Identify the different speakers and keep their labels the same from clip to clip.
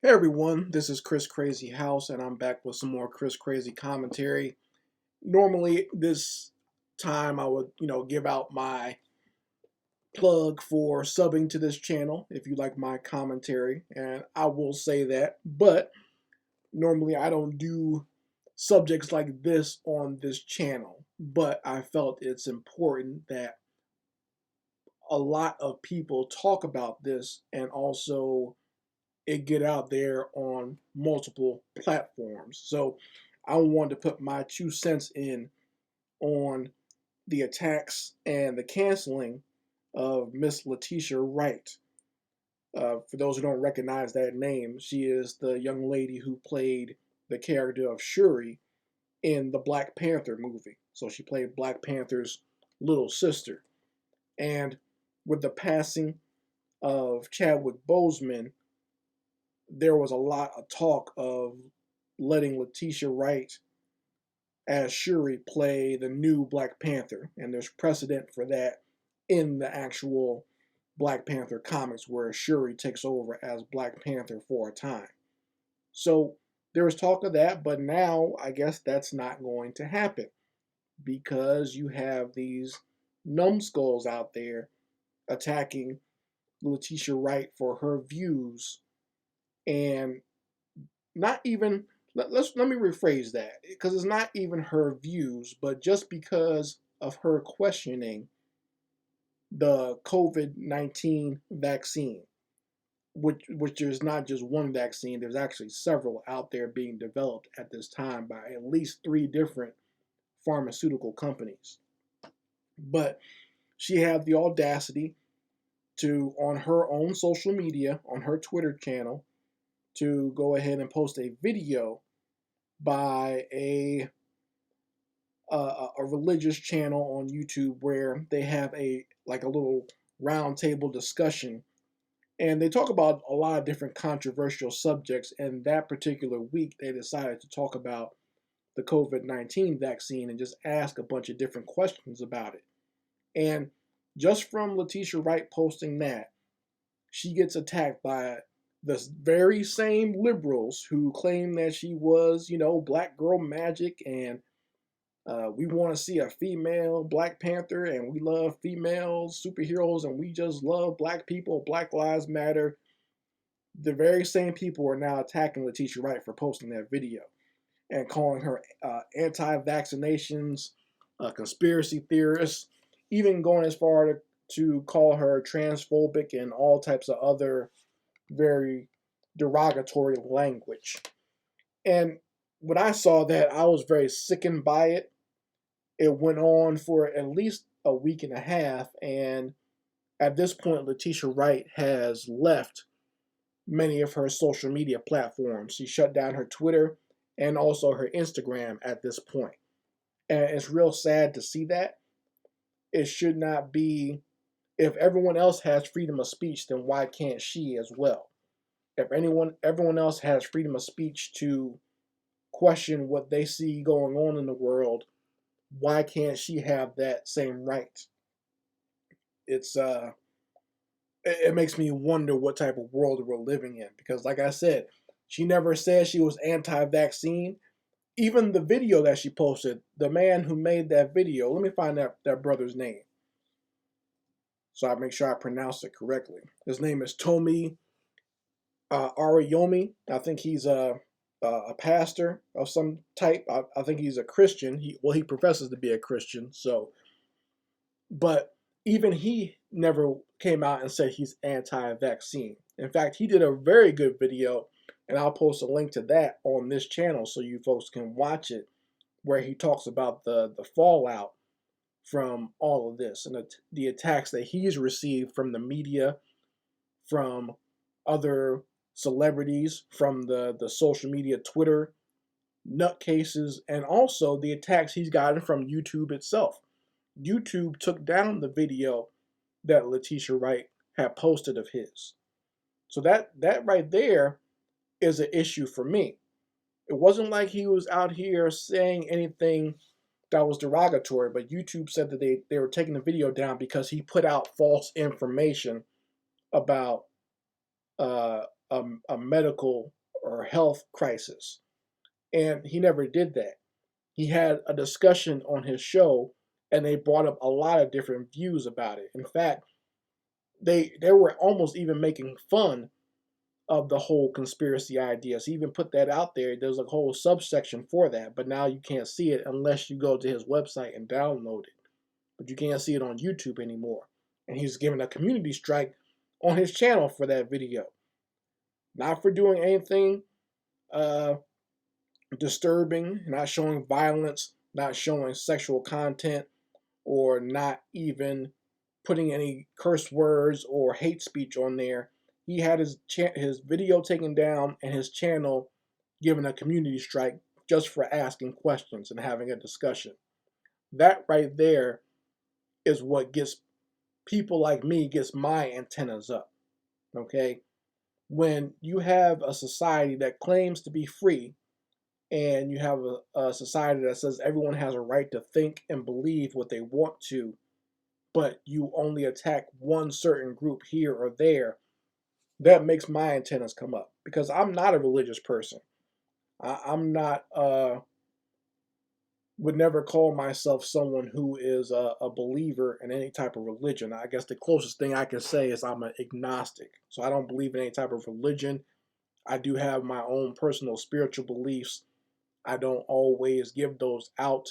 Speaker 1: Hey everyone, this is Chris Crazy House, and I'm back with some more Chris Crazy commentary. Normally, this time I would, give out my plug for subbing to this channel if you like my commentary, and I will say that. But normally, I don't do subjects like this on this channel. But I felt it's important that a lot of people talk about this and also it get out there on multiple platforms. So I wanted to put my 2 cents in on the attacks and the canceling of Miss Letitia Wright. For those who don't recognize that name, she is the young lady who played the character of Shuri in the Black Panther movie. So she played Black Panther's little sister. And with the passing of Chadwick Boseman, there was a lot of talk of letting Letitia Wright as Shuri play the new Black Panther, and there's precedent for that in the actual Black Panther comics where Shuri takes over as Black Panther for a time. So there was talk of that, but now I guess that's not going to happen because you have these numbskulls out there attacking Letitia Wright for her views and not even let me rephrase that because it's not even her views, but just because of her questioning the COVID-19 vaccine, which is not just one vaccine. There's actually several out there being developed at this time by at least three different pharmaceutical companies. But she had the audacity to, on her own social media, on her Twitter channel, to go ahead and post a video by a religious channel on YouTube where they have a little round table discussion, and they talk about a lot of different controversial subjects. And that particular week, they decided to talk about the COVID-19 vaccine and just ask a bunch of different questions about it. And just from Letitia Wright posting that, she gets attacked by the very same liberals who claim that she was, black girl magic, and we want to see a female Black Panther, and we love female superheroes, and we just love black people, Black Lives Matter. The very same people are now attacking Letitia Wright for posting that video and calling her anti-vaccinations, conspiracy theorists, even going as far to call her transphobic and all types of other very derogatory language. And when I saw that, I was very sickened by it. It went on for at least a week and a half, and at this point, Letitia Wright has left many of her social media platforms. She shut down her Twitter and also her Instagram at this point. And it's real sad to see that. It should not be. If everyone else has freedom of speech, then why can't she as well? If everyone else has freedom of speech to question what they see going on in the world, why can't she have that same right? It's it makes me wonder what type of world we're living in, because like I said, she never said she was anti-vaccine. Even the video that she posted, the man who made that video, let me find that brother's name so I make sure I pronounce it correctly. His name is Tomi Ariyomi. I think he's a pastor of some type. I think he's a Christian. He professes to be a Christian. So, but even he never came out and said he's anti-vaccine. In fact, he did a very good video, and I'll post a link to that on this channel so you folks can watch it, where he talks about the fallout from all of this and the attacks that he's received from the media, from other celebrities, from the social media Twitter nutcases, and also the attacks he's gotten from YouTube itself. YouTube took down the video that Letitia Wright had posted of his. So that right there is an issue for me. It wasn't like he was out here saying anything that was derogatory, but YouTube said that they were taking the video down because he put out false information about a medical or health crisis. And he never did that. He had a discussion on his show, and they brought up a lot of different views about it. In fact, they were almost even making fun of the whole conspiracy ideas. He even put that out there. There's a whole subsection for that, but now you can't see it unless you go to his website and download it. But you can't see it on YouTube anymore. And he's given a community strike on his channel for that video. Not for doing anything disturbing, not showing violence, not showing sexual content, or not even putting any curse words or hate speech on there. He had his video taken down and his channel given a community strike just for asking questions and having a discussion. That right there is what gets people like me, gets my antennas up. Okay? When you have a society that claims to be free, and you have a society that says everyone has a right to think and believe what they want to, but you only attack one certain group here or there, that makes my antennas come up. Because I'm not a religious person. I'm not, would never call myself someone who is a believer in any type of religion. I guess the closest thing I can say is I'm an agnostic. So I don't believe in any type of religion. I do have my own personal spiritual beliefs. I don't always give those out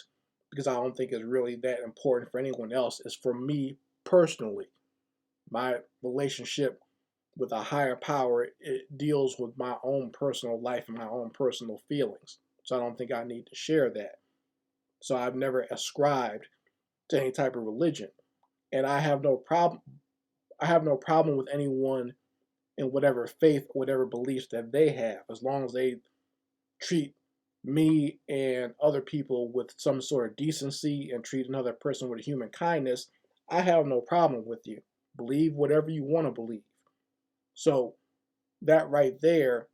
Speaker 1: because I don't think it's really that important for anyone else. It's for me personally. My relationship with a higher power, it deals with my own personal life and my own personal feelings. So I don't think I need to share that. So I've never ascribed to any type of religion. And I have no problem with anyone in whatever faith, whatever beliefs that they have, as long as they treat me and other people with some sort of decency and treat another person with human kindness. I have no problem with you. Believe whatever you want to believe. So that right there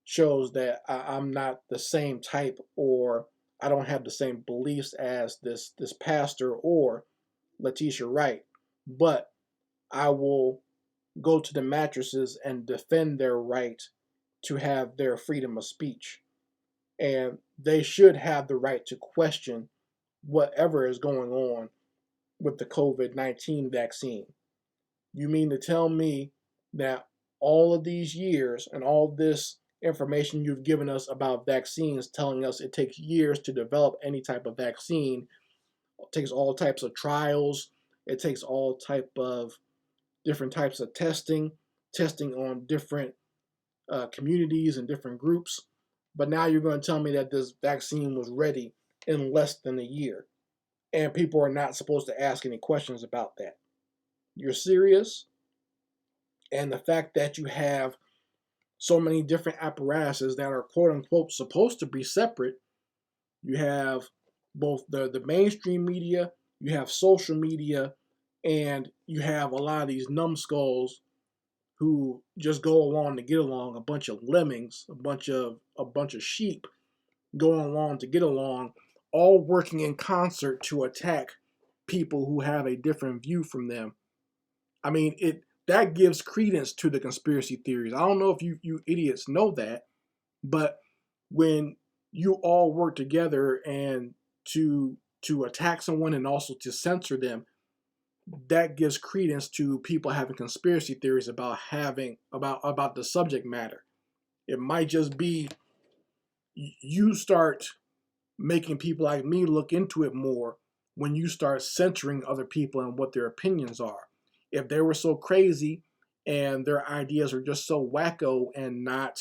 Speaker 1: shows that I'm not the same type, or I don't have the same beliefs as this pastor or Letitia Wright. But I will go to the mattresses and defend their right to have their freedom of speech. And they should have the right to question whatever is going on with the COVID-19 vaccine. You mean to tell me that all of these years and all this information you've given us about vaccines, telling us it takes years to develop any type of vaccine, it takes all types of trials, it takes all type of different types of testing on different communities and different groups. But now you're going to tell me that this vaccine was ready in less than a year, and people are not supposed to ask any questions about that. You're serious? And the fact that you have so many different apparatuses that are quote unquote supposed to be separate. You have both the mainstream media, you have social media, and you have a lot of these numbskulls who just go along to get along, a bunch of lemmings, a bunch of sheep going along to get along, all working in concert to attack people who have a different view from them. I mean, that gives credence to the conspiracy theories. I don't know if you idiots know that, but when you all work together and to attack someone and also to censor them, that gives credence to people having conspiracy theories about the subject matter. It might just be you start making people like me look into it more when you start censoring other people and what their opinions are. If they were so crazy and their ideas are just so wacko and not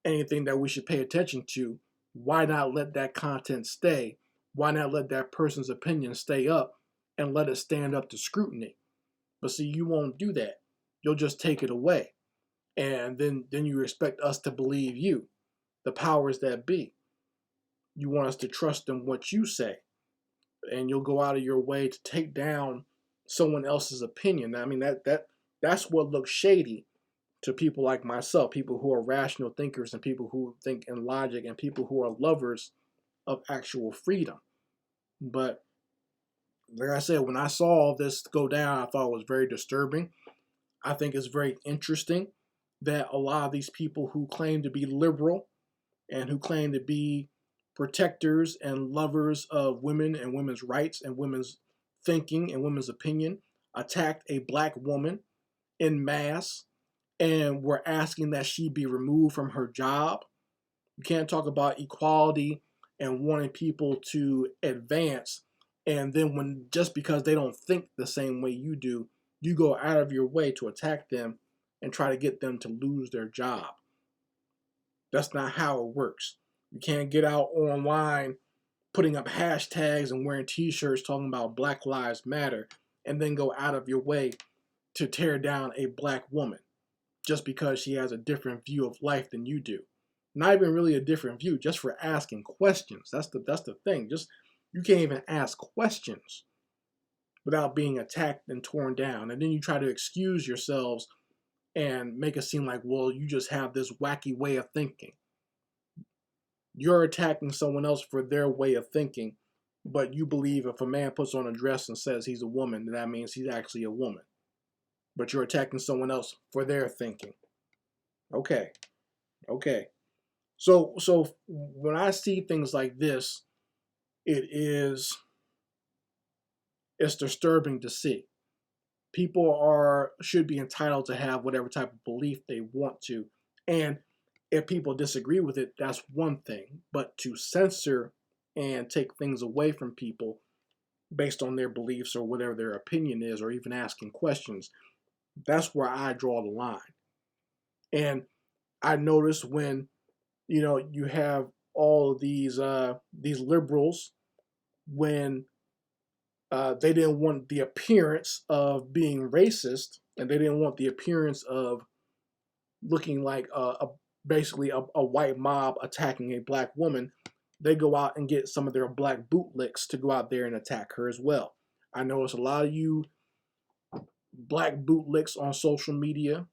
Speaker 1: anything that we should pay attention to, why not let that content stay? Why not let that person's opinion stay up and let it stand up to scrutiny? But see, you won't do that. You'll just take it away. And then you expect us to believe you, the powers that be. You want us to trust in what you say. And you'll go out of your way to take down someone else's opinion. I mean, that's what looks shady to people like myself, people who are rational thinkers and people who think in logic and people who are lovers of actual freedom. But like I said, when I saw all this go down, I thought it was very disturbing. I think it's very interesting. that a lot of these people who claim to be liberal and who claim to be protectors and lovers of women and women's rights and women's thinking and women's opinion attacked a black woman in mass and were asking that she be removed from her job. You can't talk about equality and wanting people to advance, and then when just because they don't think the same way you do, you go out of your way to attack them and try to get them to lose their job. That's not how it works. You can't get out online putting up hashtags and wearing t-shirts talking about Black Lives Matter and then go out of your way to tear down a black woman just because she has a different view of life than you do. Not even really a different view, just for asking questions. That's the thing. Just you can't even ask questions without being attacked and torn down. And then you try to excuse yourselves and make it seem like, well, you just have this wacky way of thinking. You're attacking someone else for their way of thinking, but you believe if a man puts on a dress and says he's a woman, that means he's actually a woman. But you're attacking someone else for their thinking. Okay. So when I see things like this, it's disturbing to see. People should be entitled to have whatever type of belief they want to. And if people disagree with it, that's one thing. But to censor and take things away from people based on their beliefs or whatever their opinion is, or even asking questions, that's where I draw the line. And I notice when, you have all of these liberals, when they didn't want the appearance of being racist, and they didn't want the appearance of looking like basically a white mob attacking a black woman, they go out and get some of their black bootlicks to go out there and attack her as well. I notice a lot of you black bootlicks on social media.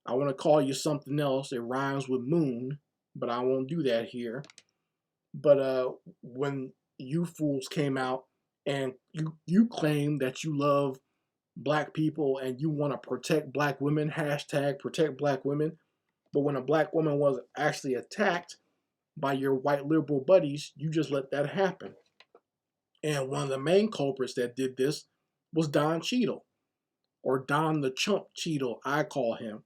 Speaker 1: I want to call you something else. It rhymes with moon, but I won't do that here. But when you fools came out and you claim that you love black people and you want to protect black women, hashtag protect black women, but when a black woman was actually attacked by your white liberal buddies, you just let that happen. And one of the main culprits that did this was Don Cheadle, or Don the Chump Cheadle, I call him.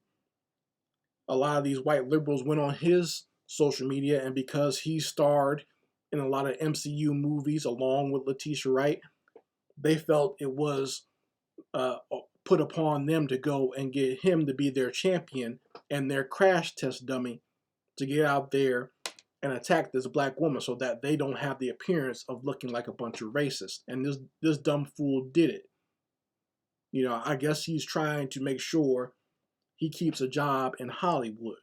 Speaker 1: A lot of these white liberals went on his social media, and because he starred in a lot of MCU movies along with Letitia Wright, they felt it was put upon them to go and get him to be their champion and their crash test dummy to get out there and attack this black woman so that they don't have the appearance of looking like a bunch of racists. And this dumb fool did it. I guess he's trying to make sure he keeps a job in Hollywood.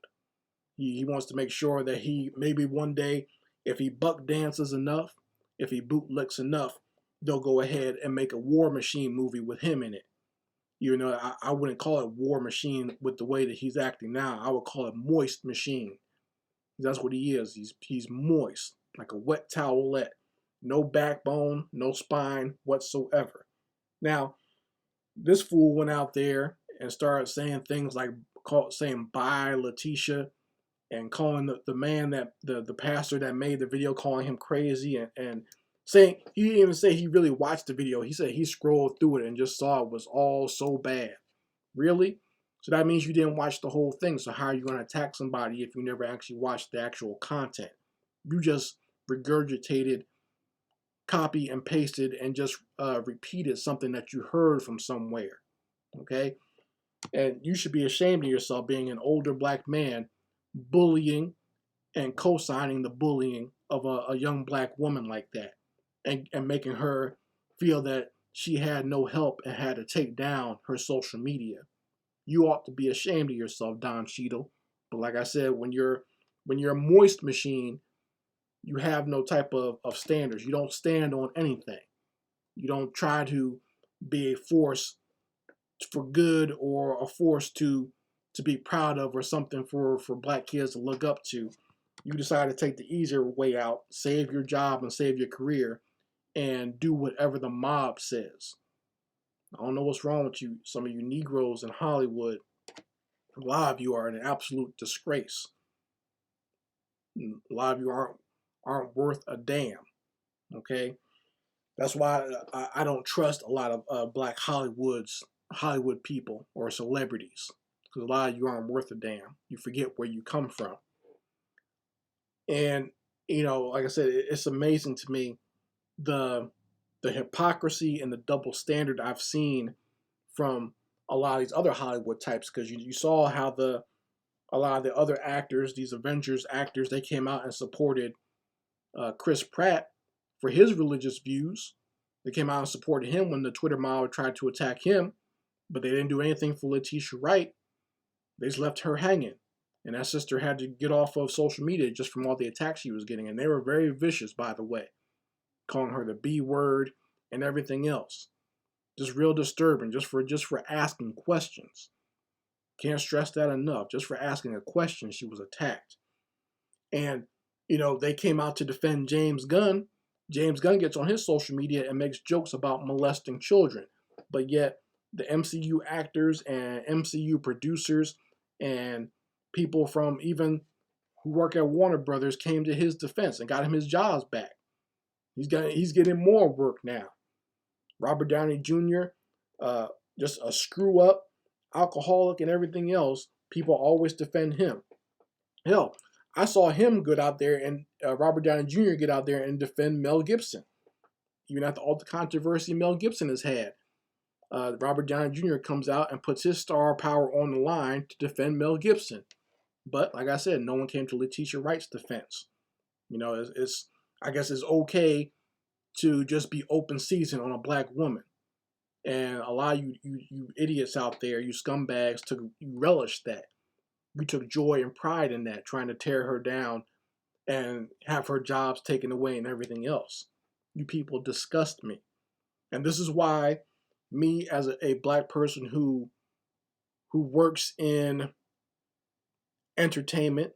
Speaker 1: He wants to make sure that maybe one day, if he buck dances enough, if he bootlicks enough, they'll go ahead and make a War Machine movie with him in it. I wouldn't call it War Machine with the way that he's acting now. I would call it Moist Machine. That's what he is. He's moist, like a wet towelette. No backbone, no spine whatsoever. Now, this fool went out there and started saying things like saying bye Letitia, and calling the man that the pastor that made the video, calling him crazy, and saying, he didn't even say he really watched the video. He said he scrolled through it and just saw it was all so bad. Really? So that means you didn't watch the whole thing. So how are you going to attack somebody if you never actually watched the actual content? You just regurgitated, copy and pasted, and just repeated something that you heard from somewhere. Okay? And you should be ashamed of yourself, being an older black man, bullying and co-signing the bullying of a young black woman like that, and making her feel that she had no help and had to take down her social media. You ought to be ashamed of yourself, Don Cheadle. But like I said, when you're a Moist Machine, you have no type of standards. You don't stand on anything. You don't try to be a force for good or a force to be proud of, or something for black kids to look up to. You decide to take the easier way out, save your job and save your career, and do whatever the mob says. I don't know what's wrong with you, some of you Negroes in Hollywood. A lot of you are an absolute disgrace. A lot of you aren't worth a damn. Okay, that's why I don't trust a lot of black Hollywood people or celebrities, because a lot of you aren't worth a damn. You forget where you come from, and like I said, it's amazing to me the hypocrisy and the double standard I've seen from a lot of these other Hollywood types. Because you saw how a lot of the other actors, these Avengers actors, they came out and supported Chris Pratt for his religious views. They came out and supported him when the Twitter mob tried to attack him, but they didn't do anything for Letitia Wright. They just left her hanging. And that sister had to get off of social media just from all the attacks she was getting. And they were very vicious, by the way, calling her the B word and everything else. Just real disturbing, just for asking questions. Can't stress that enough. Just for asking a question, she was attacked. And, they came out to defend James Gunn. James Gunn gets on his social media and makes jokes about molesting children. But yet, the MCU actors and MCU producers and people from even who work at Warner Brothers came to his defense and got him his jobs back. He's getting more work now. Robert Downey Jr., just a screw up, alcoholic, and everything else. People always defend him. Hell, I saw him get out there and Robert Downey Jr. get out there and defend Mel Gibson. Even after all the controversy Mel Gibson has had, Robert Downey Jr. comes out and puts his star power on the line to defend Mel Gibson. But like I said, no one came to Letitia Wright's defense. I guess it's okay to just be open season on a black woman. And a lot of you idiots out there, you scumbags, you relish that. We took joy and pride in that, trying to tear her down and have her jobs taken away and everything else. You people disgust me. And this is why me as a black person who works in entertainment,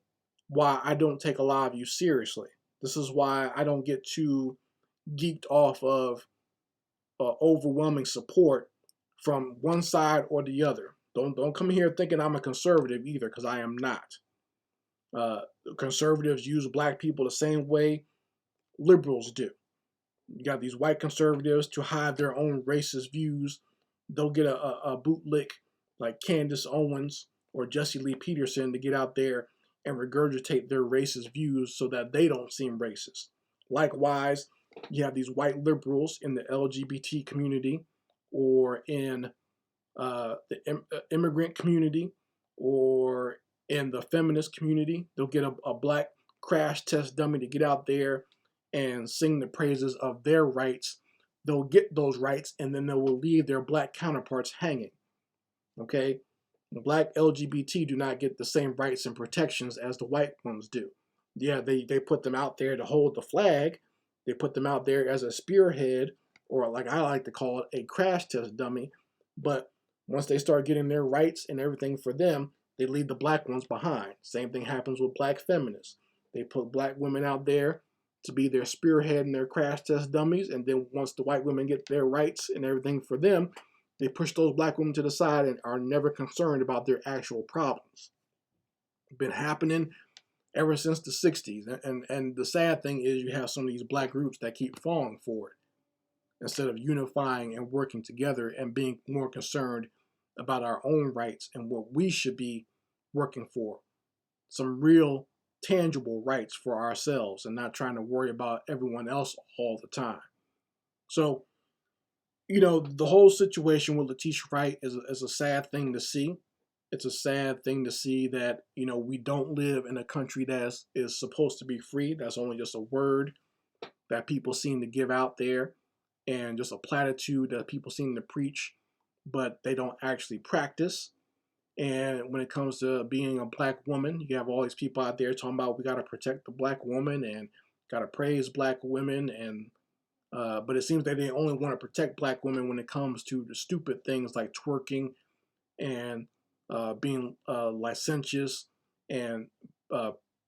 Speaker 1: why I don't take a lot of you seriously. This is why I don't get too geeked off of overwhelming support from one side or the other. Don't come here thinking I'm a conservative either, because I am not. Conservatives use black people the same way liberals do. You got these white conservatives to hide their own racist views. They'll get a bootlick like Candace Owens or Jesse Lee Peterson to get out there and regurgitate their racist views so that they don't seem racist. Likewise, you have these white liberals in the LGBT community or in the immigrant community or in the feminist community. They'll get a black crash test dummy to get out there and sing the praises of their rights. They'll get those rights and then they will leave their black counterparts hanging. Okay? The black LGBT do not get the same rights and protections as the white ones do. Yeah, they put them out there to hold the flag. They put them out there as a spearhead, or like I like to call it, a crash test dummy. But once they start getting their rights and everything for them, they leave the black ones behind. Same thing happens with black feminists. They put black women out there to be their spearhead and their crash test dummies, and then once the white women get their rights and everything for them, they push those black women to the side and are never concerned about their actual problems. It's been happening ever since the 60s. And the sad thing is you have some of these black groups that keep falling for it instead of unifying and working together and being more concerned about our own rights and what we should be working for. Some real tangible rights for ourselves and not trying to worry about everyone else all the time. So, the whole situation with Letitia Wright is a sad thing to see. It's a sad thing to see that, we don't live in a country that is supposed to be free. That's only just a word that people seem to give out there and just a platitude that people seem to preach, but they don't actually practice. And when it comes to being a black woman, you have all these people out there talking about we got to protect the black woman and got to praise black women. And but it seems that they only want to protect black women when it comes to the stupid things like twerking and being licentious and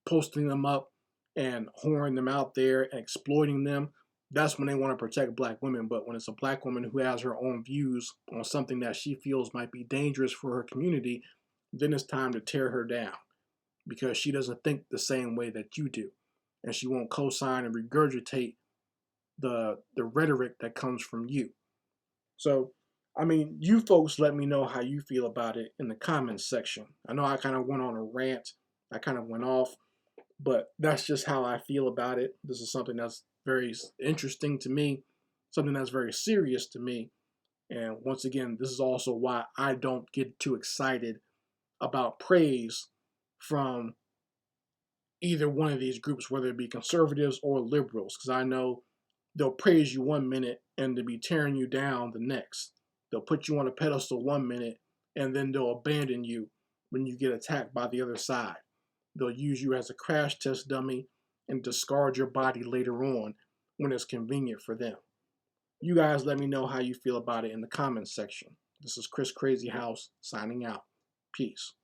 Speaker 1: posting them up and whoring them out there and exploiting them. That's when they want to protect black women. But when it's a black woman who has her own views on something that she feels might be dangerous for her community, then it's time to tear her down because she doesn't think the same way that you do. And she won't co-sign and regurgitate the rhetoric that comes from you. So, I mean, you folks let me know how you feel about it in the comments section. I know I kind of went on a rant. I kind of went off, but that's just how I feel about it. This is something that's very interesting to me, something that's very serious to me. And once again, this is also why I don't get too excited about praise from either one of these groups, whether it be conservatives or liberals, because I know they'll praise you one minute and they'll be tearing you down the next. They'll put you on a pedestal one minute and then they'll abandon you when you get attacked by the other side. They'll use you as a crash test dummy and discard your body later on when it's convenient for them. You guys let me know how you feel about it in the comments section. This is Chris Crazy House signing out. Peace.